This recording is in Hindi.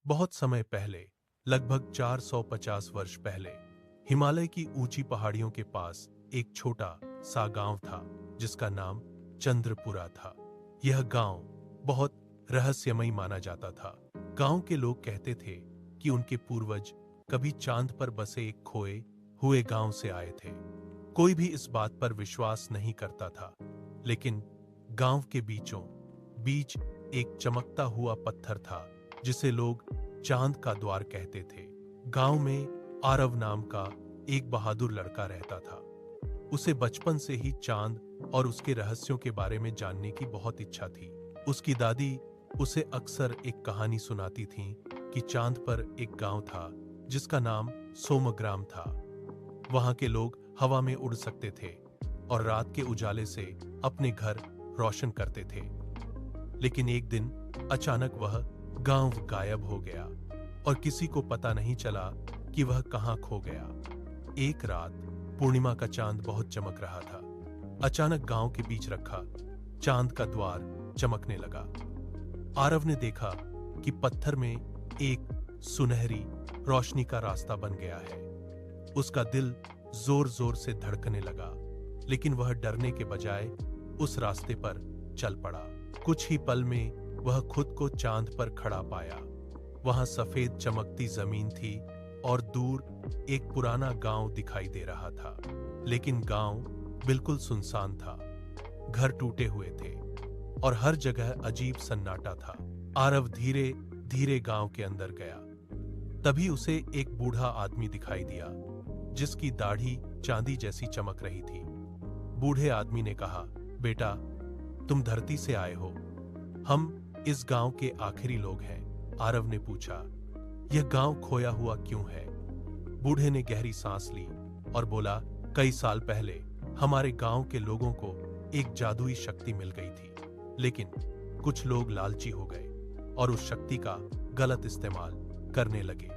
बहुत समय पहले, लगभग 450 वर्ष पहले, हिमालय की ऊंची पहाड़ियों के पास एक छोटा सा गांव था जिसका नाम चंद्रपुरा था। यह गांव बहुत रहस्यमयी माना जाता था। गांव के लोग कहते थे कि उनके पूर्वज कभी चांद पर बसे एक खोए हुए गांव से आए थे। कोई भी इस बात पर विश्वास नहीं करता था, लेकिन गांव के बीचों बीच एक चमकता हुआ पत्थर था जिसे लोग चांद का द्वार कहते थे। गांव में आरव नाम का एक बहादुर लड़का रहता था। उसे बचपन से ही चांद और उसके रहस्यों के बारे में जानने की बहुत इच्छा थी। उसकी दादी उसे अक्सर एक कहानी सुनाती थी कि चांद पर एक गांव था जिसका नाम सोमग्राम था। वहां के लोग हवा में उड़ सकते थे और रात के उजाले से अपने घर रोशन करते थे। लेकिन एक दिन अचानक वह गांव गायब हो गया और किसी को पता नहीं चला कि वह कहां खो गया। एक रात पूर्णिमा का चांद बहुत चमक रहा था। अचानक गांव के बीच रखा चांद का द्वार चमकने लगा। आरव ने देखा कि पत्थर में एक सुनहरी रोशनी का रास्ता बन गया है। उसका दिल जोर जोर से धड़कने लगा, लेकिन वह डरने के बजाय उस रास्ते पर चल पड़ा। कुछ ही पल में वह खुद को चांद पर खड़ा पाया। वहां सफेद चमकती जमीन थी और दूर एक पुराना गांव दिखाई दे रहा था, लेकिन गांव बिल्कुल सुनसान था। घर टूटे हुए थे और हर जगह अजीब सन्नाटा था। आरव धीरे धीरे गांव के अंदर गया। तभी उसे एक बूढ़ा आदमी दिखाई दिया जिसकी दाढ़ी चांदी जैसी चमक रही थी। बूढ़े आदमी ने कहा, बेटा, तुम धरती से आए हो। हम इस गांव के आखिरी लोग हैं। आरव ने पूछा, यह गांव खोया हुआ क्यों है? बूढ़े ने गहरी सांस ली और बोला, कई साल पहले हमारे गांव के लोगों को एक जादुई शक्ति मिल गई थी, लेकिन कुछ लोग लालची हो गए और उस शक्ति का गलत इस्तेमाल करने लगे।